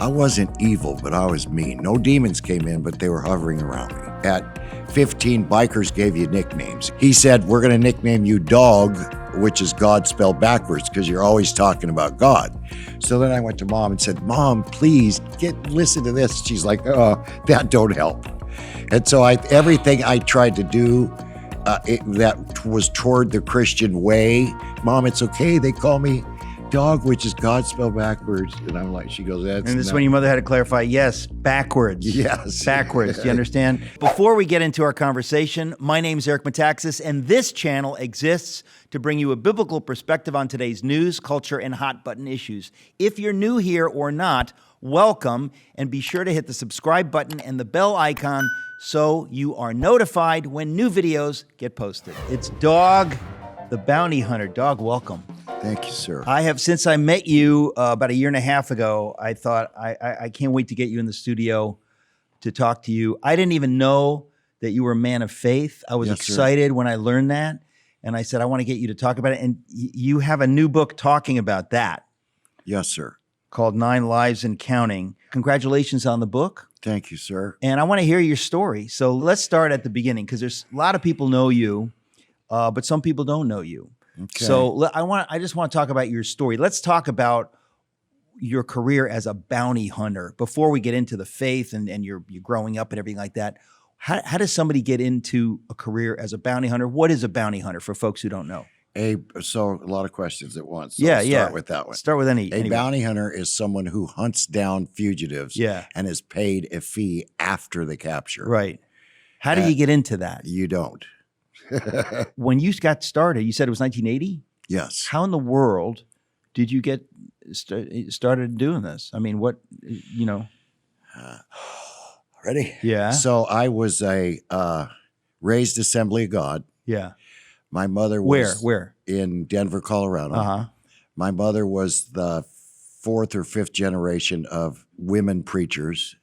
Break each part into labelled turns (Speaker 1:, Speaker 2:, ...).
Speaker 1: I wasn't evil, but I was mean. No demons came in, but they were hovering around me. At 15, bikers gave you nicknames. He said, we're going to nickname you Dog, which is God spelled backwards, because you're always talking about God. So then I went to Mom and said, Mom, please listen to this. She's like, oh, that don't help. And so everything I tried to do that was toward the Christian way, Mom, it's okay. They call me Dog, which is God spelled backwards. And I'm like, she goes, that's
Speaker 2: And this is when your mother had to clarify, yes, backwards.
Speaker 1: Yes.
Speaker 2: Backwards. Do you understand? Before we get into our conversation, my name's Eric Metaxas, and this channel exists to bring you a biblical perspective on today's news, culture, and hot button issues. If you're new here or not, welcome, and be sure to hit the subscribe button and the bell icon so you are notified when new videos get posted. It's Dog, the bounty hunter. Dog, welcome.
Speaker 1: Thank you, sir.
Speaker 2: I have, since I met you about a year and a half ago, I thought I can't wait to get you in the studio to talk to you. I didn't even know that you were a man of faith. I was excited when I learned that. And I said, I want to get you to talk about it. And you have a new book talking about that.
Speaker 1: Yes, sir.
Speaker 2: Called 9 Lives and Counting. Congratulations on the book.
Speaker 1: Thank you, sir.
Speaker 2: And I want to hear your story. So let's start at the beginning, because there's a lot of people know you, but some people don't know you.
Speaker 1: Okay.
Speaker 2: So I just want to talk about your story. Let's talk about your career as a bounty hunter before we get into the faith and you're growing up and everything like that. How does somebody get into a career as a bounty hunter? What is a bounty hunter for folks who don't know?
Speaker 1: So a lot of questions at once. So
Speaker 2: Yeah,
Speaker 1: let's start with that one.
Speaker 2: Start with any.
Speaker 1: A bounty hunter is someone who hunts down fugitives and is paid a fee after the capture.
Speaker 2: Right. How do you get into that?
Speaker 1: You don't.
Speaker 2: When you got started, you said it was 1980?
Speaker 1: Yes.
Speaker 2: How in the world did you get started doing this? I mean, what, you know?
Speaker 1: Ready?
Speaker 2: Yeah.
Speaker 1: So I was a raised Assembly of God.
Speaker 2: Yeah.
Speaker 1: My mother was
Speaker 2: Where?
Speaker 1: In Denver, Colorado.
Speaker 2: Uh-huh.
Speaker 1: My mother was the 4th or 5th generation of women preachers.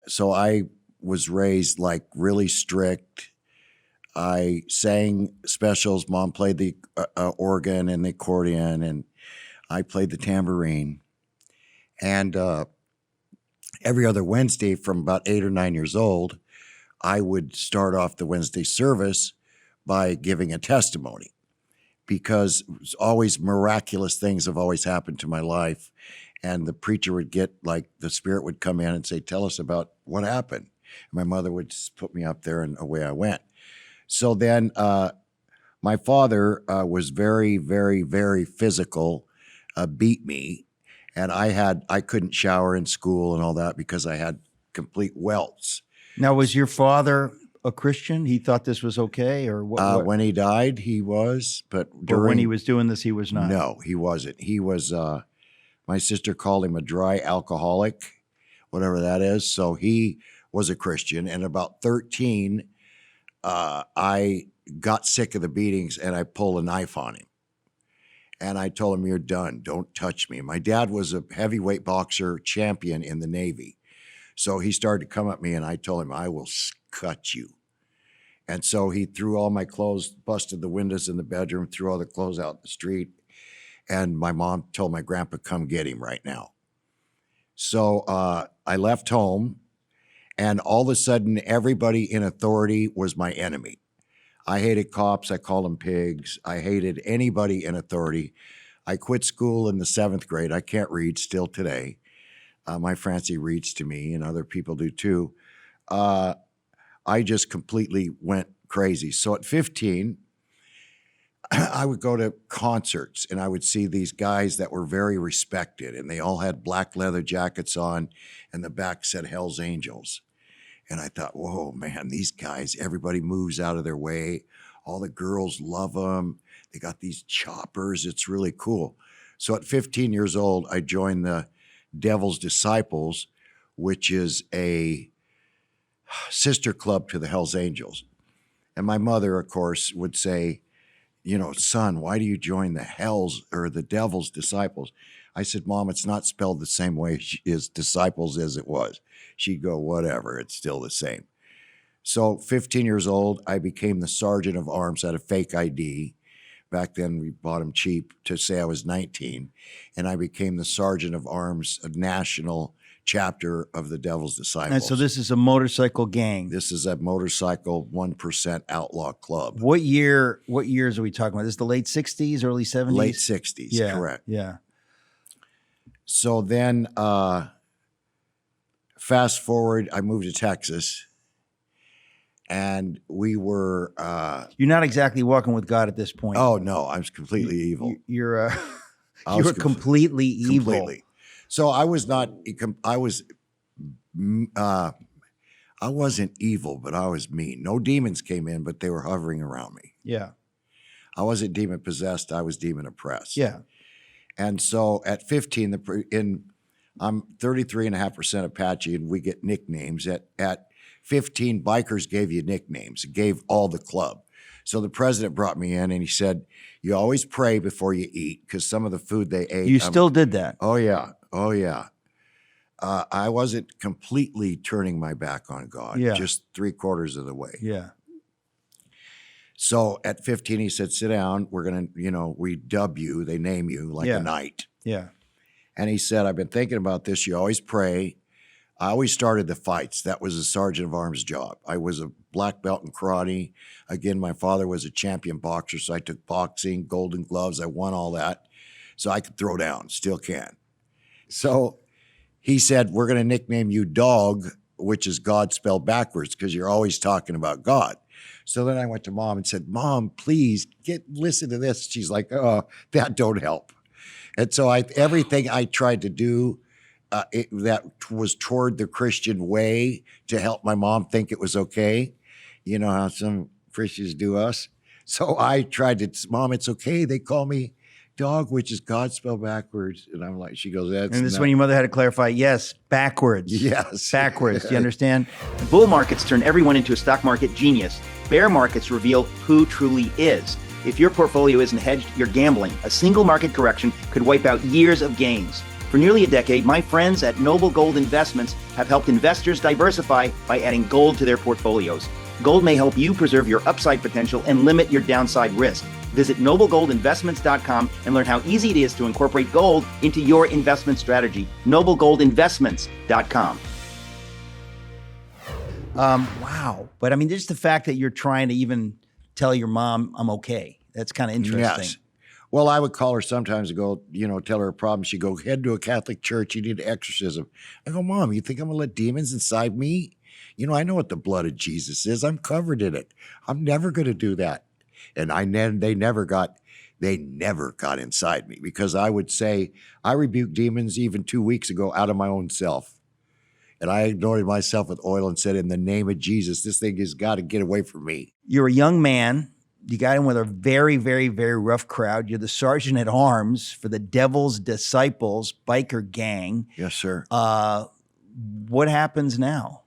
Speaker 1: So I was raised like really strict. I sang specials. Mom played the organ and the accordion, and I played the tambourine. And every other Wednesday from about 8 or 9 years old, I would start off the Wednesday service by giving a testimony, because always miraculous things have always happened to my life. And the preacher would get, like, the Spirit would come in and say, tell us about what happened. And my mother would just put me up there, and away I went. So then my father was very, very, very physical, beat me. And I couldn't shower in school and all that because I had complete welts.
Speaker 2: Now, was your father a Christian? He thought this was okay, or what?
Speaker 1: When he died, he was, but
Speaker 2: when he was doing this, he was not.
Speaker 1: No, he wasn't. He was, my sister called him a dry alcoholic, whatever that is. So he was a Christian. And about 13, I got sick of the beatings and I pulled a knife on him. And I told him, you're done. Don't touch me. My dad was a heavyweight boxer champion in the Navy. So he started to come at me, and I told him, I will cut you. And so he threw all my clothes, busted the windows in the bedroom, threw all the clothes out in the street. And my mom told my grandpa, come get him right now. So I left home, and all of a sudden, everybody in authority was my enemy. I hated cops. I called them pigs. I hated anybody in authority. I quit school in the 7th grade. I can't read still today. My Francie reads to me, and other people do too. I just completely went crazy. So at 15, I would go to concerts, and I would see these guys that were very respected, and they all had black leather jackets on, and the back said Hell's Angels. And I thought, whoa, man, these guys, everybody moves out of their way. All the girls love them. They got these choppers. It's really cool. So at 15 years old, I joined the Devil's Disciples, which is a sister club to the Hell's Angels. And my mother, of course, would say, you know, son, why do you join the Devil's Disciples? I said, Mom, it's not spelled the same way as disciples as it was. She'd go, whatever, it's still the same. So 15 years old, I became the sergeant of arms, had a fake ID, Back then, we bought them cheap to say I was 19. And I became the sergeant of arms, a national chapter of the Devil's Disciples.
Speaker 2: And so this is a motorcycle gang.
Speaker 1: This is a motorcycle 1% outlaw club.
Speaker 2: What years are we talking about? This is the late 60s, early 70s?
Speaker 1: Late 60s,
Speaker 2: Yeah,
Speaker 1: correct.
Speaker 2: yeah.
Speaker 1: So then, fast forward, I moved to Texas. And we were...
Speaker 2: You're not exactly walking with God at this point.
Speaker 1: oh, no, I was completely evil.
Speaker 2: You're
Speaker 1: I
Speaker 2: you
Speaker 1: was
Speaker 2: were completely evil.
Speaker 1: Completely. So I was not... I wasn't evil, but I was mean. No demons came in, but they were hovering around me.
Speaker 2: Yeah,
Speaker 1: I wasn't demon possessed. I was demon oppressed.
Speaker 2: yeah.
Speaker 1: And so at 15, I'm 33.5% Apache, and we get nicknames. At 15, bikers gave you nicknames. It gave all the club. So the president brought me in, and he said, "You always pray before you eat, because some of the food they ate."
Speaker 2: You still did that.
Speaker 1: Oh yeah, oh yeah. I wasn't completely turning my back on God.
Speaker 2: Yeah.
Speaker 1: Just 3/4 of the way.
Speaker 2: Yeah.
Speaker 1: So at 15, he said, "Sit down. We're going to, we dub you. They name you like
Speaker 2: Yeah.
Speaker 1: a knight."
Speaker 2: Yeah.
Speaker 1: And he said, "I've been thinking about this. You always pray." I always started the fights. That was a sergeant of arms job. I was a black belt in karate. Again, my father was a champion boxer, so I took boxing, golden gloves. I won all that. So I could throw down, still can. So he said, "We're going to nickname you Dog," which is God spelled backwards, because you're always talking about God. So then I went to Mom and said, "Mom, please listen to this." She's like, "Oh, that don't help." And so everything I tried to do that was toward the Christian way to help my mom think it was okay. You know how some Christians do us. So I tried to, "Mom, it's okay. They call me Dog, which is God spelled backwards." And I'm like, she goes, "That's..."
Speaker 2: And this is when your mother had to clarify, yes, backwards.
Speaker 1: Yes.
Speaker 2: Backwards. Do you understand? Bull markets turn everyone into a stock market genius. Bear markets reveal who truly is. If your portfolio isn't hedged, you're gambling. A single market correction could wipe out years of gains. For nearly a decade, my friends at Noble Gold Investments have helped investors diversify by adding gold to their portfolios. Gold may help you preserve your upside potential and limit your downside risk. Visit noblegoldinvestments.com and learn how easy it is to incorporate gold into your investment strategy. noblegoldinvestments.com. Wow. But I mean, just the fact that you're trying to even tell your mom, "I'm okay." That's kind of interesting.
Speaker 1: Yes. Well, I would call her sometimes and go, tell her a problem. She'd go, "Head to a Catholic church. You need exorcism." I go, "Mom, you think I'm going to let demons inside me? I know what the blood of Jesus is. I'm covered in it. I'm never going to do that." And they never got inside me, because I would say, I rebuked demons even 2 weeks ago out of my own self. And I anointed myself with oil and said, "In the name of Jesus, this thing has got to get away from me."
Speaker 2: You're a young man. You got in with a very, very, very rough crowd. You're the sergeant at arms for the Devil's Disciples biker gang.
Speaker 1: Yes, sir.
Speaker 2: What happens now?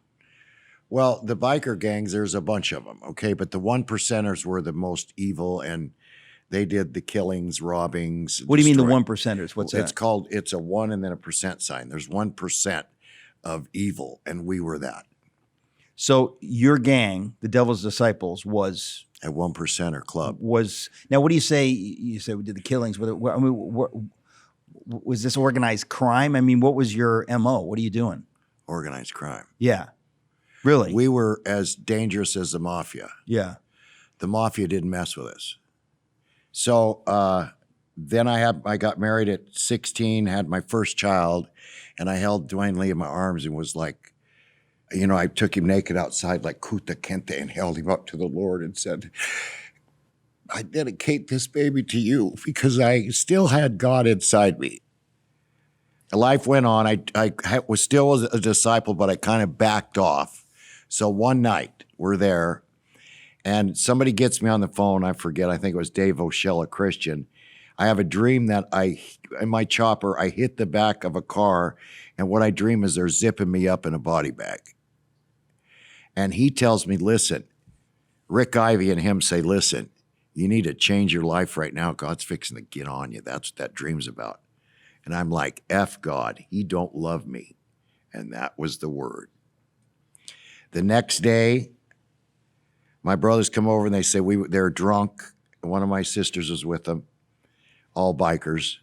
Speaker 1: Well, the biker gangs, there's a bunch of them, okay? But the 1%ers were the most evil, and they did the killings, robbings.
Speaker 2: What do you mean the
Speaker 1: destroying.
Speaker 2: 1%ers? What's that?
Speaker 1: It's a 1 and then a percent sign. There's 1% of evil, and we were that.
Speaker 2: So your gang, the Devil's Disciples, was
Speaker 1: A 1%er club.
Speaker 2: now. What do you say? You said we did the killings. Was this organized crime? I mean, what was your MO? What are you doing?
Speaker 1: Organized crime.
Speaker 2: Yeah, really.
Speaker 1: We were as dangerous as the mafia.
Speaker 2: Yeah.
Speaker 1: The mafia didn't mess with us. So then I got married at 16, had my first child, and I held Duane Lee in my arms and was like, I took him naked outside like Kuta Kente and held him up to the Lord and said, "I dedicate this baby to you," because I still had God inside me. Life went on. I was still a disciple, but I kind of backed off. So one night we're there, and somebody gets me on the phone. I forget. I think it was Dave O'Shell, a Christian. I have a dream that in my chopper, I hit the back of a car, and what I dream is they're zipping me up in a body bag. And he tells me, "Listen," Rick Ivey and him say, "Listen, you need to change your life right now. God's fixing to get on you." That's what that dream's about. And I'm like, F God, he don't love me. And that was the word. The next day, my brothers come over and they say they're drunk. One of my sisters was with them, all bikers.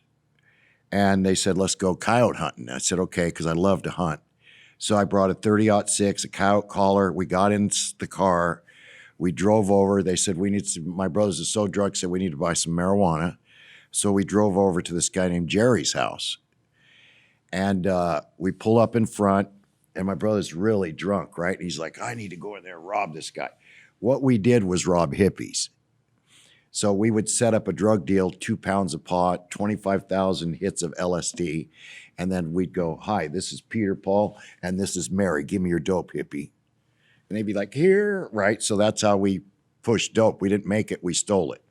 Speaker 1: And they said, let's go coyote hunting. I said, okay, because I love to hunt. So I brought a 30-06, a coyote collar. We got in the car. We drove over. They said, my brothers are so drunk, said we need to buy some marijuana. So we drove over to this guy named Jerry's house. And we pull up in front, and my brother's really drunk, right? He's like, I need to go in there and rob this guy. What we did was rob hippies. So we would set up a drug deal, 2 pounds of pot, 25,000 hits of LSD. And then we'd go, hi, this is Peter, Paul, and this is Mary. Give me your dope, hippie. And they'd be like, here, right? So that's how we pushed dope. We didn't make it, we stole it.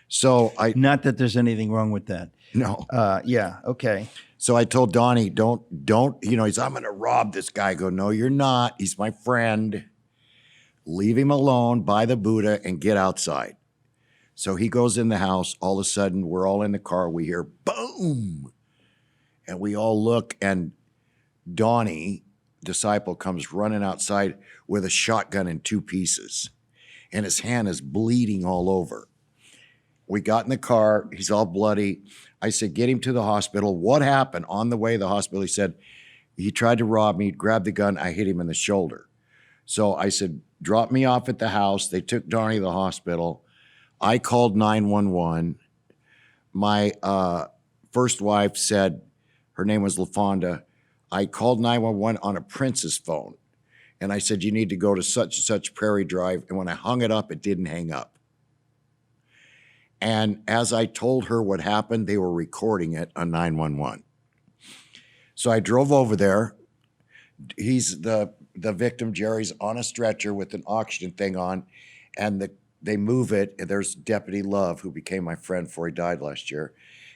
Speaker 1: So
Speaker 2: Not that there's anything wrong with that.
Speaker 1: No.
Speaker 2: Yeah, okay.
Speaker 1: So I told Donnie, don't, he's, I'm going to rob this guy. I go, no, you're not. He's my friend. Leave him alone, buy the Buddha, and get outside. So he goes in the house. All of a sudden, we're all in the car. We hear boom. And we all look, and Donnie, disciple, comes running outside with a shotgun in 2 pieces. And his hand is bleeding all over. We got in the car. He's all bloody. I said, get him to the hospital. What happened? On the way to the hospital, he said, he tried to rob me, grabbed the gun. I hit him in the shoulder. So I said, drop me off at the house. They took Donnie to the hospital. I called 911. My first wife said, her name was LaFonda. I called 911 on a Prince's phone. And I said, you need to go to such and such Prairie Drive. And when I hung it up, it didn't hang up. And as I told her what happened, they were recording it on 911. So I drove over there. He's the victim, Jerry's on a stretcher with an oxygen thing on, and they move it. And there's Deputy Love, who became my friend before he died last year.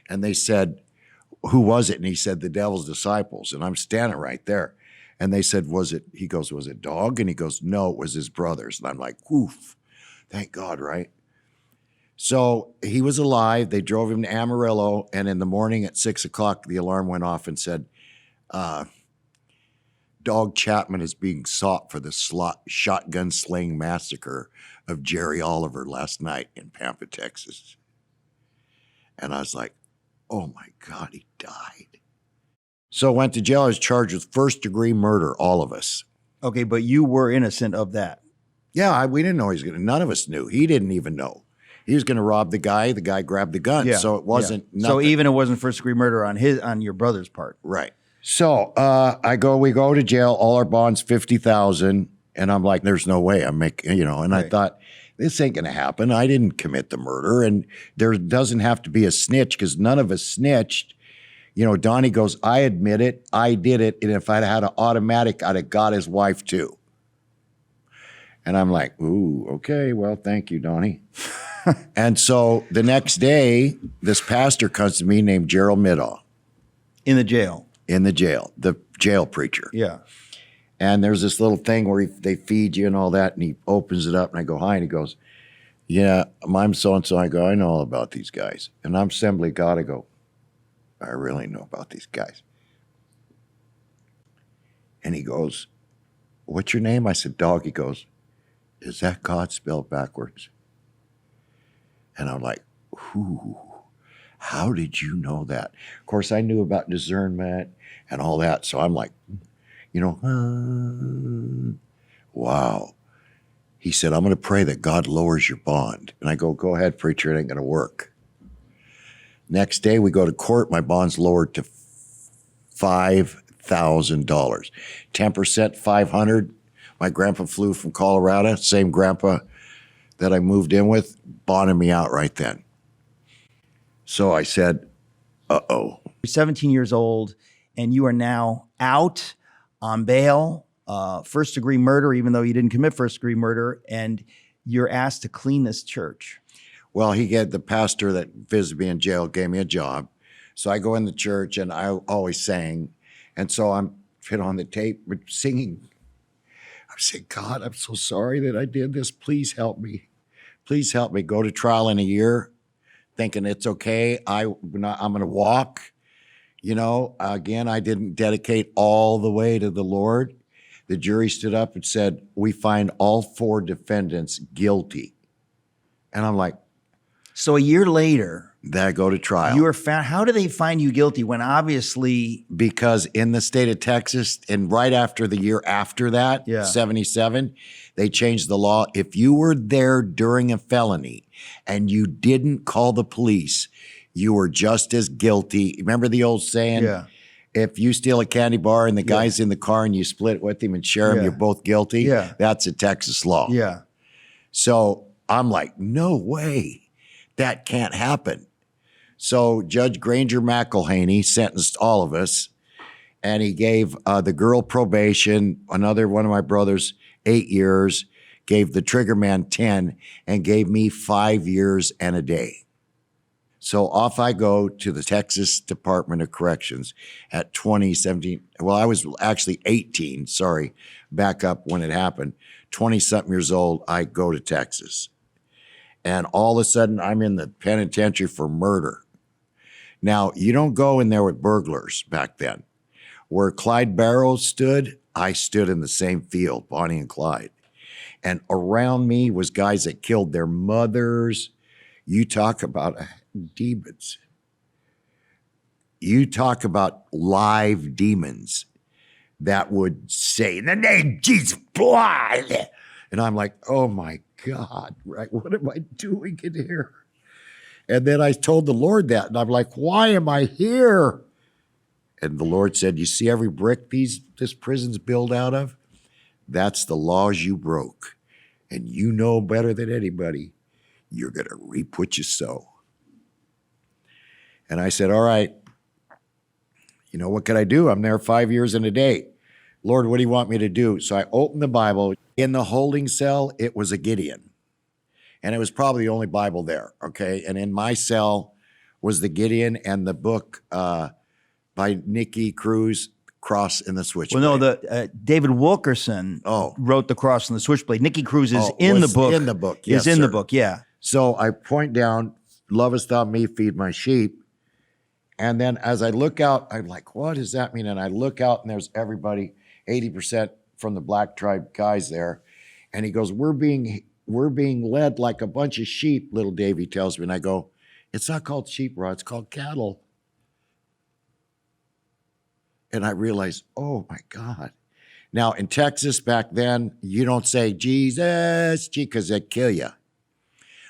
Speaker 1: And they said, who was it? And he said, the devil's disciples. And I'm standing right there. And they said, he goes, was it Dog? And he goes, no, it was his brothers. And I'm like, woof, thank God, right? So he was alive. They drove him to Amarillo. And in the morning at 6 o'clock, the alarm went off and said, Dog Chapman is being sought for the shotgun slaying massacre of Jerry Oliver last night in Pampa, Texas. And I was like, oh my God, he died. So went to jail. I was charged with 1st-degree murder, all of us.
Speaker 2: Okay, but you were innocent of that.
Speaker 1: Yeah, we didn't know he was going to. None of us knew. He didn't even know. He was going to rob the guy. The guy grabbed the gun.
Speaker 2: Yeah,
Speaker 1: so it wasn't nothing.
Speaker 2: So even it wasn't first-degree murder on your brother's part.
Speaker 1: Right. So we go to jail. All our bonds, $50,000. And I'm like, there's no way I'm making, and right. I thought, this ain't going to happen. I didn't commit the murder. And there doesn't have to be a snitch because none of us snitched. Donnie goes, I admit it. I did it. And if I'd had an automatic, I'd have got his wife too. And I'm like, ooh, okay. Well, thank you, Donnie. And so the next day, this pastor comes to me named Gerald Middaugh.
Speaker 2: In the jail.
Speaker 1: In the jail, the jail preacher.
Speaker 2: Yeah.
Speaker 1: And there's this little thing where they feed you and all that, and he opens it up, and I go, hi, and he goes, yeah, I'm so-and-so. I go, I know all about these guys. And I'm Assembly of God. I go, I really know about these guys. And he goes, what's your name? I said, Dog. He goes, is that God spelled backwards? And I'm like, ooh, how did you know that? Of course, I knew about discernment and all that. So I'm like, wow. He said, I'm going to pray that God lowers your bond. And I go ahead, preacher, it ain't going to work. Next day, we go to court. My bond's lowered to $5,000. 10%, $500. My grandpa flew from Colorado, same grandpa that I moved in with, bonded me out right then. So I said, uh-oh.
Speaker 2: You're 17 years old, and you are now out on bail, first-degree murder, even though you didn't commit first-degree murder, and you're asked to clean this church.
Speaker 1: Well, the pastor that visited me in jail gave me a job. So I go in the church, and I always sang. And so I'm fit on the tape with singing. I saying, God, I'm so sorry that I did this. Please help me. Please help me. Go to trial in a year, thinking it's okay. I'm going to walk. Again, I didn't dedicate all the way to the Lord. The jury stood up and said, we find all 4 defendants guilty. And I'm like,
Speaker 2: So a year later,
Speaker 1: Then I go to trial.
Speaker 2: you were found. How do they find you guilty when obviously?
Speaker 1: Because in the state of Texas, and right after the year after that,
Speaker 2: Yeah.
Speaker 1: 77, they changed the law. If you were there during a felony and you didn't call the police, you were just as guilty. Remember the old saying?
Speaker 2: Yeah.
Speaker 1: If you steal a candy bar and the guy's in the car and you split it with him and share him,
Speaker 2: Yeah.
Speaker 1: you're both guilty.
Speaker 2: Yeah.
Speaker 1: That's a Texas law.
Speaker 2: Yeah.
Speaker 1: So I'm like, no way. That can't happen. So Judge Granger McElhaney sentenced all of us, and he gave the girl probation, another one of my brothers 8 years, gave the trigger man 10, and gave me 5 years and a day. So off I go to the Texas Department of Corrections at 2017. Well, I was actually 18, sorry, back up when it happened. 20-something years old, I go to Texas. And all of a sudden, I'm in the penitentiary for murder. Now, you don't go in there with burglars back then. Where Clyde Barrows stood, I stood in the same field, Bonnie and Clyde. And around me was guys that killed their mothers. You talk about demons. You talk about live demons that would say, in the name of Jesus, fly. And I'm like, oh my God, right? What am I doing in here? And then I told the Lord that, and I'm like, why am I here? And the Lord said, you see every brick this prison's built out of? That's the laws you broke. And you know better than anybody, you're going to reap what you sow. And I said, all right, you know, what could I do? I'm there 5 years and a day. Lord, what do you want me to do? So I opened the Bible. In the holding cell, it was a Gideon. And it was probably the only Bible there, okay? And in my cell was the Gideon and the book by Nicky Cruz, Cross and the Switchblade.
Speaker 2: Well, no, David Wilkerson wrote The Cross and the Switchblade. Nicky Cruz is in the book.
Speaker 1: In the book, yes,
Speaker 2: is in
Speaker 1: sir.
Speaker 2: the book, yeah.
Speaker 1: So I point down, lovest thou me, feed my sheep. And then as I look out, I'm like, what does that mean? And I look out and there's everybody, 80% from the Black Tribe guys there. And he goes, we're being led like a bunch of sheep, little Davy tells me. And I go, it's not called sheep, Rod, it's called cattle. And I realized, oh my God. Now in Texas back then, you don't say Jesus, because they'd kill you.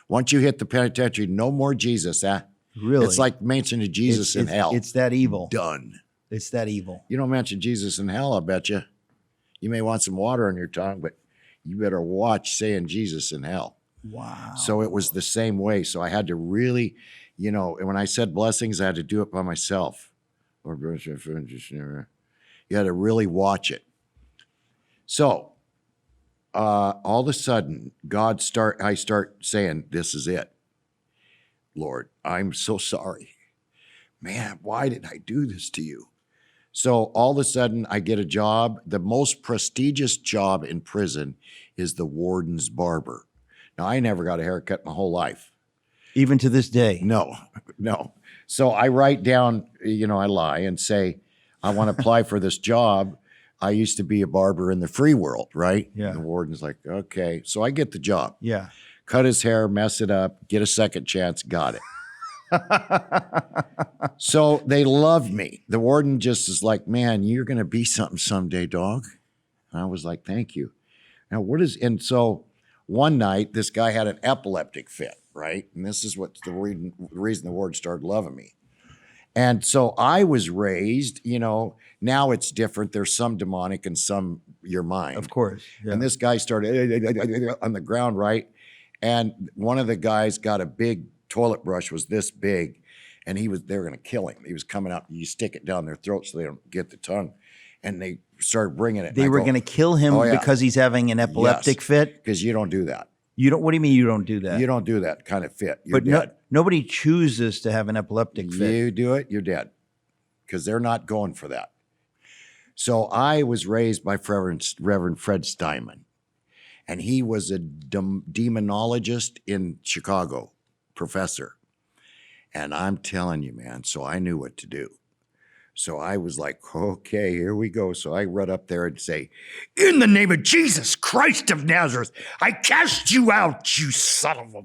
Speaker 1: Once you hit the penitentiary, no more Jesus, huh?
Speaker 2: Really?
Speaker 1: It's like mentioning Jesus in hell.
Speaker 2: It's that evil.
Speaker 1: Done.
Speaker 2: It's that evil.
Speaker 1: You don't mention Jesus in hell, I bet you. You may want some water on your tongue, but you better watch saying Jesus in hell.
Speaker 2: Wow.
Speaker 1: So it was the same way. So I had to really, you know, and when I said blessings, I had to do it by myself. You had to really watch it. So all of a sudden, I start saying, this is it. Lord, I'm so sorry. Man, why did I do this to you? So all of a sudden, I get a job. The most prestigious job in prison is the warden's barber. Now, I never got a haircut my whole life.
Speaker 2: Even to this day?
Speaker 1: No. So I write down, you know, I lie and say, I want to apply for this job. I used to be a barber in the free world, right?
Speaker 2: Yeah.
Speaker 1: And the warden's like, okay. So I get the job.
Speaker 2: Yeah.
Speaker 1: Cut his hair, mess it up, get a second chance, got it. So they love me. The warden just is like, man, you're going to be something someday, dog. And I was like, thank you. Now, and so one night, this guy had an epileptic fit, right? And this is what's the reason the warden started loving me. And so I was raised, you know, now it's different. There's some demonic and some your mind.
Speaker 2: Of course. Yeah.
Speaker 1: And this guy started on the ground, right? And one of the guys got a big toilet brush, was this big, and they were going to kill him. He was coming out, you stick it down their throat so they don't get the tongue. And they started bringing it.
Speaker 2: They were going to kill him because he's having an epileptic fit?
Speaker 1: Because you don't do that.
Speaker 2: What do you mean you don't do that?
Speaker 1: You don't do that kind of fit. You're
Speaker 2: but
Speaker 1: dead.
Speaker 2: Nobody chooses to have an epileptic fit.
Speaker 1: You do it, you're dead. Because they're not going for that. So I was raised by Reverend Fred Steinman. And he was a demonologist in Chicago, professor. And I'm telling you, man, so I knew what to do. So I was like, okay, here we go. So I run up there and say, in the name of Jesus Christ of Nazareth, I cast you out, you son of a...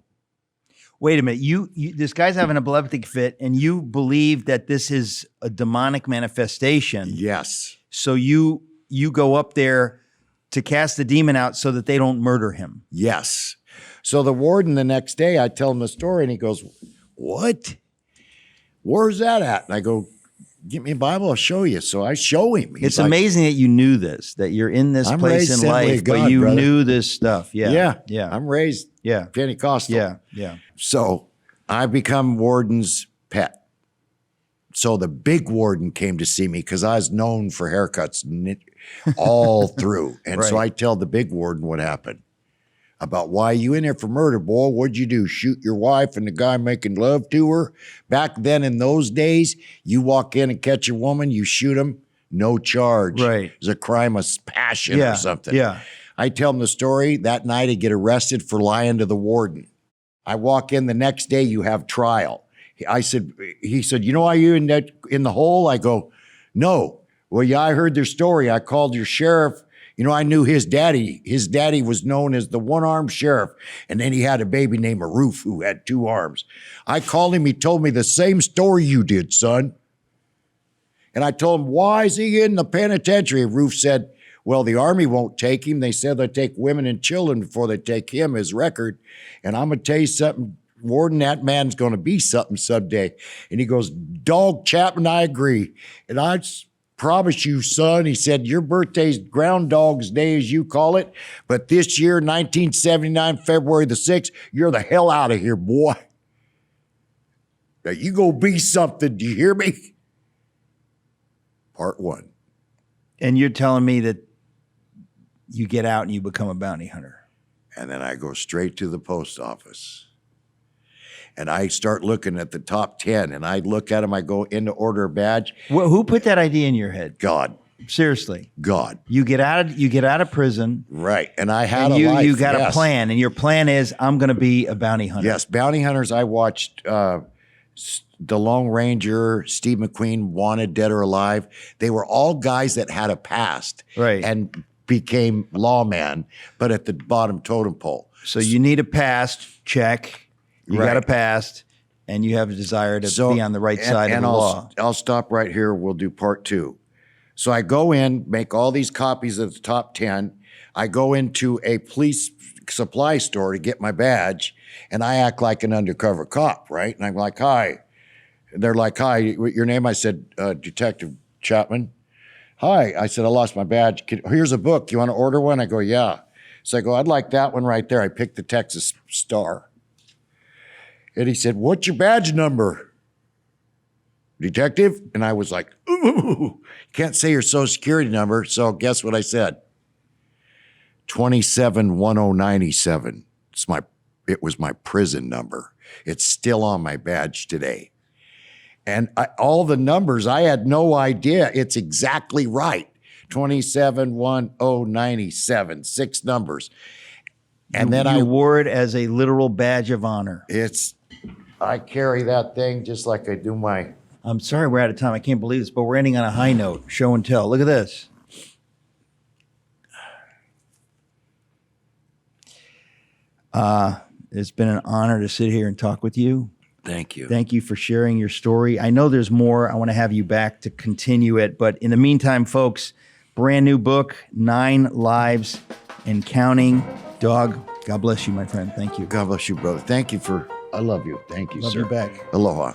Speaker 2: Wait a minute. You this guy's having an epileptic fit, and you believe that this is a demonic manifestation.
Speaker 1: Yes.
Speaker 2: So you go up there to cast the demon out so that they don't murder him.
Speaker 1: Yes. So the warden the next day, I tell him the story, and he goes, "What? Where's that at?" And I go, "Give me a Bible, I'll show you." So I show him. He's
Speaker 2: It's
Speaker 1: like,
Speaker 2: amazing that you knew this, that you're in this
Speaker 1: I'm
Speaker 2: place
Speaker 1: raised
Speaker 2: in
Speaker 1: Assembly
Speaker 2: life,
Speaker 1: of
Speaker 2: but
Speaker 1: God,
Speaker 2: you
Speaker 1: brother.
Speaker 2: knew this stuff. Yeah.
Speaker 1: Yeah. I'm raised
Speaker 2: Yeah.
Speaker 1: Pentecostal.
Speaker 2: Yeah.
Speaker 1: So I become warden's pet. So the big warden came to see me because I was known for haircuts all through. And so
Speaker 2: Right.
Speaker 1: I tell the big warden what happened. About why you in there for murder, boy. What'd you do? Shoot your wife and the guy making love to her? Back then in those days, you walk in and catch a woman, you shoot him, no charge.
Speaker 2: Right.
Speaker 1: It's a crime of passion
Speaker 2: Yeah.
Speaker 1: or something.
Speaker 2: Yeah.
Speaker 1: I tell him the story. That night I get arrested for lying to the warden. I walk in the next day, you have trial. He said, "You know why you in the hole?" I go, "No." "Well, yeah, I heard their story. I called your sheriff. You know, I knew his daddy. His daddy was known as the one-armed sheriff. And then he had a baby named Aroof who had 2 arms. I called him. He told me the same story you did, son." And I told him, "Why is he in the penitentiary?" Aroof said, "Well, the Army won't take him. They said they'll take women and children before they take him, his record. And I'm going to tell you something, Warden, that man's going to be something someday." And he goes, "Dog Chapman, I agree. And I promise you, son," he said, "your birthday's Groundhog's Day, as you call it. But this year, 1979, February the 6th, you're the hell out of here, boy. Now you go be something. Do you hear me?" Part 1.
Speaker 2: And you're telling me that you get out and you become a bounty hunter.
Speaker 1: And then I go straight to the post office. And I start looking at the top 10. And I look at them. I go in to order a badge.
Speaker 2: Well, who put that idea in your head?
Speaker 1: God.
Speaker 2: Seriously.
Speaker 1: God.
Speaker 2: You get out of prison.
Speaker 1: Right. And I had
Speaker 2: And
Speaker 1: a life.
Speaker 2: you got
Speaker 1: yes.
Speaker 2: a plan, and your plan is, I'm going to be a bounty hunter.
Speaker 1: Yes. Bounty hunters. I watched The Lone Ranger, Steve McQueen, Wanted, Dead or Alive. They were all guys that had a past.
Speaker 2: Right.
Speaker 1: And became lawman, but at the bottom totem pole.
Speaker 2: So you need a past, check. You
Speaker 1: Right.
Speaker 2: got a past, and you have a desire to be on the right side of the law.
Speaker 1: I'll stop right here. We'll do part 2. So I go in, make all these copies of the top 10. I go into a police supply store to get my badge, and I act like an undercover cop, right? And I'm like, "Hi." They're like, "Hi, your name?" I said, "Detective Chapman." "Hi." I said, "I lost my badge. Here's a book. You want to order one?" I go, "Yeah." So I go, "I'd like that one right there." I picked the Texas Star. And he said, "What's your badge number?" "Detective?" And I was like, "Ooh, can't say your social security number." So guess what I said? 271097. It was my prison number. It's still on my badge today. And all the numbers, I had no idea. It's exactly right. 271097, 6 numbers. And then I
Speaker 2: wore it as a literal badge of honor.
Speaker 1: I carry that thing just like I do my.
Speaker 2: I'm sorry we're out of time. I can't believe this, but we're ending on a high note. Show and tell. Look at this. It's been an honor to sit here and talk with you.
Speaker 1: Thank you.
Speaker 2: Thank you for sharing your story. I know there's more. I want to have you back to continue it. But in the meantime, folks, brand new book, 9 Lives and Counting. Dog, God bless you, my friend. Thank you.
Speaker 1: God bless you, brother. Thank you I love you. Thank you,
Speaker 2: Love
Speaker 1: sir.
Speaker 2: you back.
Speaker 1: Aloha.